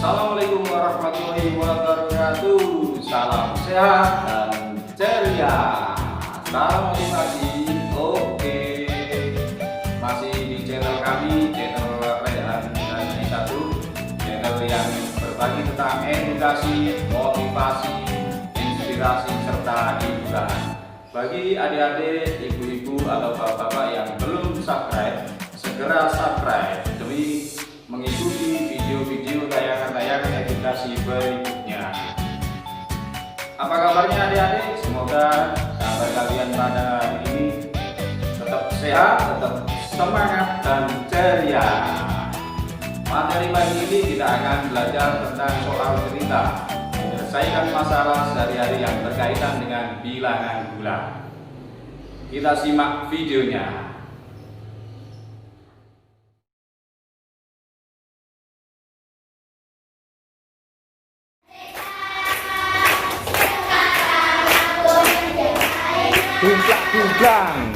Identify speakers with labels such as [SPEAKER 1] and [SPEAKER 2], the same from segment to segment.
[SPEAKER 1] Assalamualaikum warahmatullahi wabarakatuh. Salam sehat dan ceria. Salam motivasi. Oke, masih di channel kami, channel Rehan dan Satu, channel yang berbagi tentang edukasi, motivasi, inspirasi serta hiburan. Bagi adik-adik, ibu-ibu atau bapak-bapak yang belum subscribe, segera subscribe demi mengikuti video-video tayangan-tayangan edukasi berikutnya. Apa kabarnya adik-adik? Semoga sahabat kalian pada hari ini tetap sehat, tetap semangat dan ceria. Materi pagi ini kita akan belajar tentang soal cerita, menyelesaikan masalah sehari-hari yang berkaitan dengan bilangan bulan. Kita simak videonya. Gublang.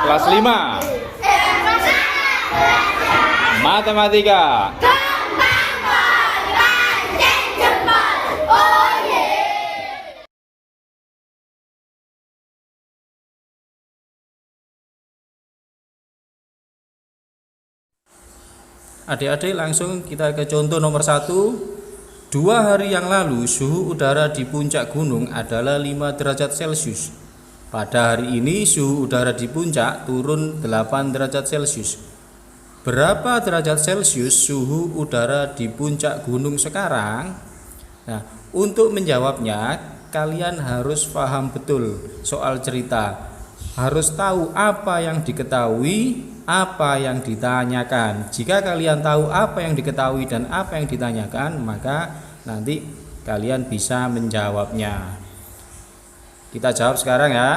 [SPEAKER 1] Kelas 5 Matematika. Adik-adik, langsung kita ke contoh nomor 1. 2 hari yang lalu suhu udara di puncak gunung adalah 5 derajat Celcius. Pada hari ini suhu udara di puncak turun 8 derajat Celcius. Berapa derajat Celcius suhu udara di puncak gunung sekarang? Nah, untuk menjawabnya kalian harus paham betul soal cerita. Harus tahu apa yang diketahui, apa yang ditanyakan. Jika kalian tahu apa yang diketahui dan apa yang ditanyakan, maka nanti kalian bisa menjawabnya. Kita jawab sekarang ya.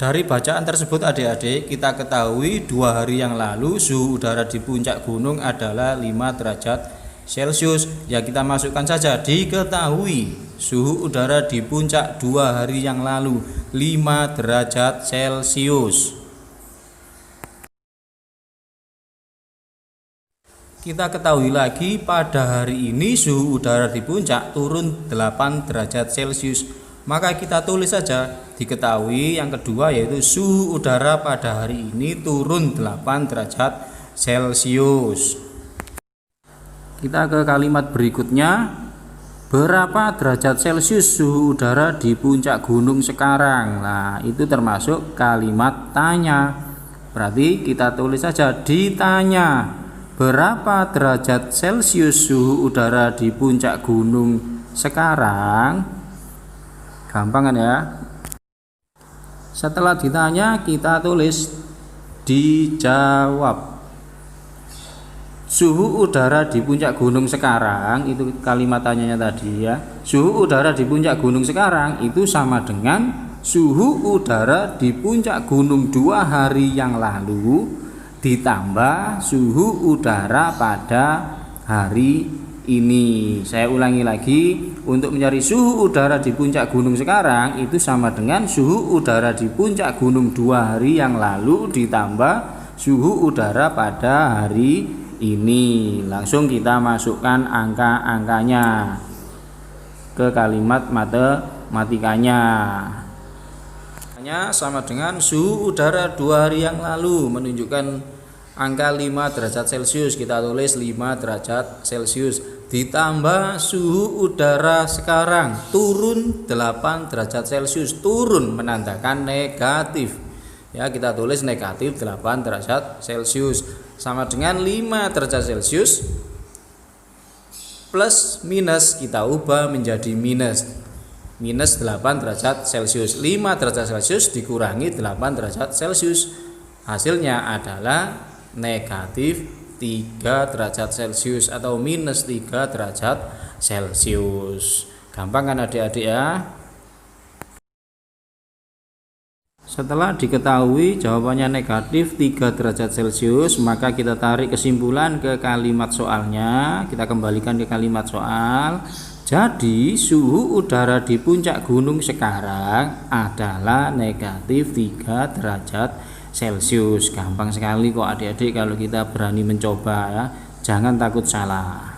[SPEAKER 1] Dari bacaan tersebut adik-adik, kita ketahui 2 hari yang lalu suhu udara di puncak gunung adalah 5 derajat Celcius. Ya, kita masukkan saja diketahui suhu udara di puncak 2 hari yang lalu 5 derajat Celcius. Kita ketahui lagi pada hari ini suhu udara di puncak turun 8 derajat Celcius. Maka kita tulis saja diketahui yang kedua, yaitu suhu udara pada hari ini turun 8 derajat Celcius. Kita ke kalimat berikutnya. Berapa derajat Celcius suhu udara di puncak gunung sekarang? Nah, itu termasuk kalimat tanya. Berarti kita tulis saja ditanya. Berapa derajat Celcius suhu udara di puncak gunung sekarang? Gampang kan ya? Setelah ditanya, kita tulis dijawab. Suhu udara di puncak gunung sekarang, itu kalimat tanyanya tadi ya. Suhu udara di puncak gunung sekarang itu sama dengan suhu udara di puncak gunung 2 hari yang lalu ditambah suhu udara pada hari ini. Saya ulangi lagi, untuk mencari suhu udara di puncak gunung sekarang itu sama dengan suhu udara di puncak gunung 2 hari yang lalu ditambah suhu udara pada hari ini. Langsung kita masukkan angka-angkanya ke kalimat matematikanya. Sama dengan suhu udara 2 hari yang lalu, menunjukkan angka 5 derajat Celcius, kita tulis 5 derajat Celcius, ditambah suhu udara sekarang turun 8 derajat Celcius, turun menandakan negatif. Ya, kita tulis negatif 8 derajat Celcius sama dengan 5 derajat Celcius plus minus kita ubah menjadi minus 8 derajat Celcius. 5 derajat Celcius dikurangi 8 derajat Celcius, hasilnya adalah negatif 3 derajat Celcius atau minus 3 derajat Celcius. Gampang kan adik-adik ya? Setelah diketahui jawabannya negatif 3 derajat Celcius, maka kita tarik kesimpulan ke kalimat soalnya. Kita kembalikan ke kalimat soal. Jadi suhu udara di puncak gunung sekarang adalah negatif 3 derajat Celcius. Gampang sekali kok adik-adik kalau kita berani mencoba ya. Jangan takut salah.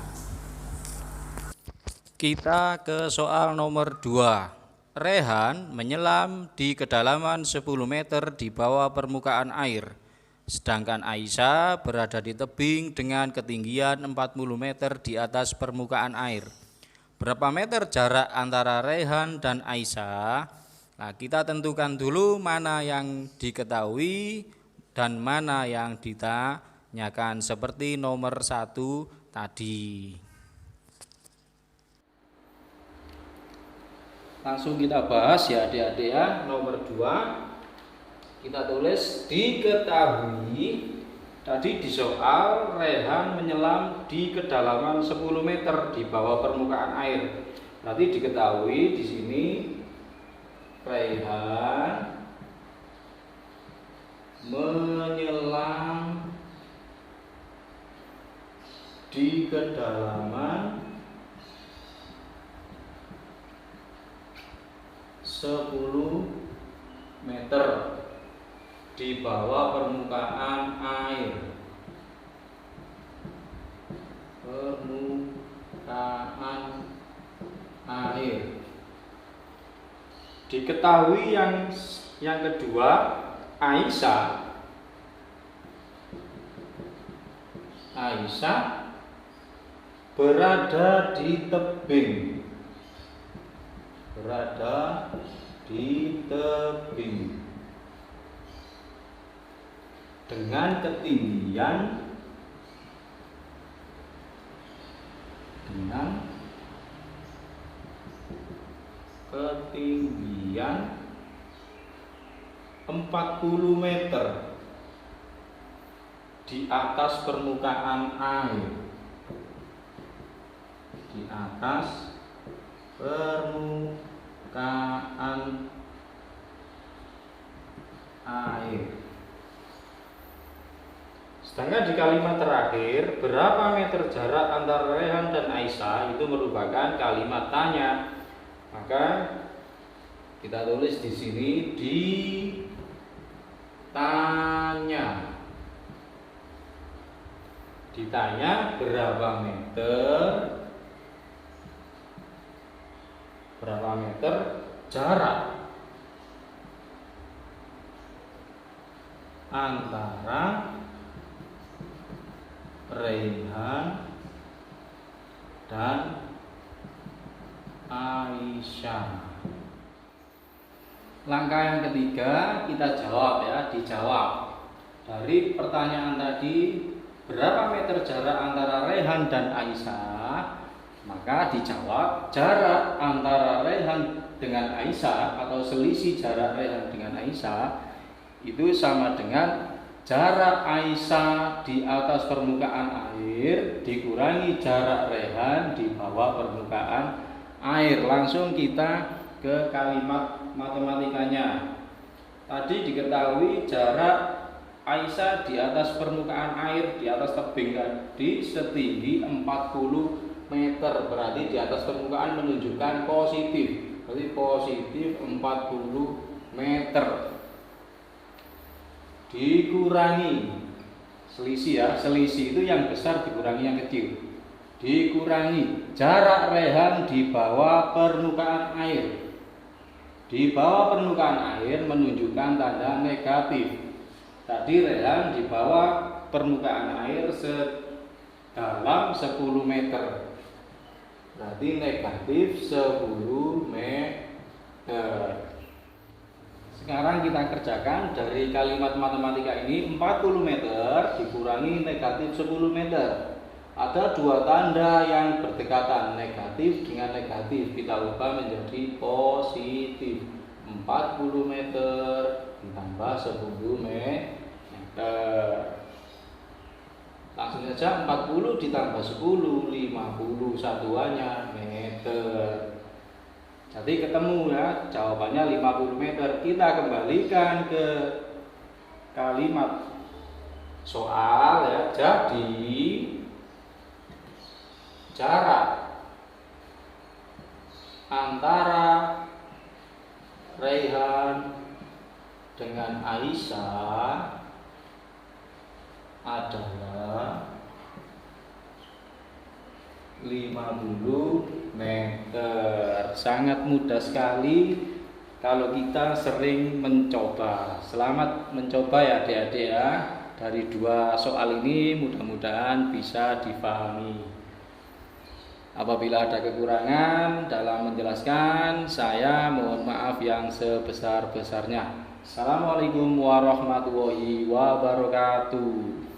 [SPEAKER 1] Kita ke soal nomor 2. Rehan menyelam di kedalaman 10 meter di bawah permukaan air. Sedangkan Aisyah berada di tebing dengan ketinggian 40 meter di atas permukaan air. Berapa meter jarak antara Rehan dan Aisyah? Nah, kita tentukan dulu mana yang diketahui dan mana yang ditanyakan seperti nomor 1 tadi. Langsung kita bahas ya adik-adik ya. Nomor 2 kita tulis diketahui. Tadi di soal Rehan menyelam di kedalaman 10 meter di bawah permukaan air. Berarti diketahui di sini Rehan menyelam di kedalaman 10 meter di bawah permukaan air. Permukaan air. Diketahui yang kedua, Aisyah berada di tebing. Dengan ketinggian 40 meter di atas permukaan air. Di atas permukaan air. Sedangkan di kalimat terakhir, berapa meter jarak antara Rehan dan Aisyah, itu merupakan kalimat tanya. Maka kita tulis di sini ditanya berapa meter jarak antara Rehan dan Aisyah. Langkah yang ketiga kita jawab ya, dijawab. Dari pertanyaan tadi, berapa meter jarak antara Rehan dan Aisyah? Maka dijawab jarak antara Rehan dengan Aisyah atau selisih jarak Rehan dengan Aisyah itu sama dengan jarak Aisyah di atas permukaan air dikurangi jarak Rehan di bawah permukaan air. Langsung kita ke kalimat matematikanya. Tadi diketahui jarak Aisyah di atas permukaan air, di atas tebing tadi setinggi 40 meter. Berarti di atas permukaan menunjukkan positif. Berarti positif 40 meter. Dikurangi selisih ya, selisih itu yang besar dikurangi yang kecil. Dikurangi jarak Rehan di bawah permukaan air. Di bawah permukaan air menunjukkan tanda negatif. Tadi Rehan di bawah permukaan air sedalam 10 meter. Berarti negatif 10 meter. Sekarang kita kerjakan dari kalimat matematika ini 40 meter dikurangi negatif 10 meter. Ada dua tanda yang berdekatan, negatif dengan negatif. Kita ubah menjadi positif. 40 meter ditambah 10 meter. Langsung saja 40 ditambah 10, 50 satuannya meter. Jadi ketemu ya, jawabannya 50 meter. Kita kembalikan ke kalimat soal ya. Jadi jarak antara Raihan dengan Aisyah adalah 50 meter. Sangat mudah sekali kalau kita sering mencoba. Selamat mencoba ya adik-adik ya. Dari dua soal ini mudah-mudahan bisa difahami. Apabila ada kekurangan dalam menjelaskan, saya mohon maaf yang sebesar-besarnya. Assalamualaikum warahmatullahi wabarakatuh.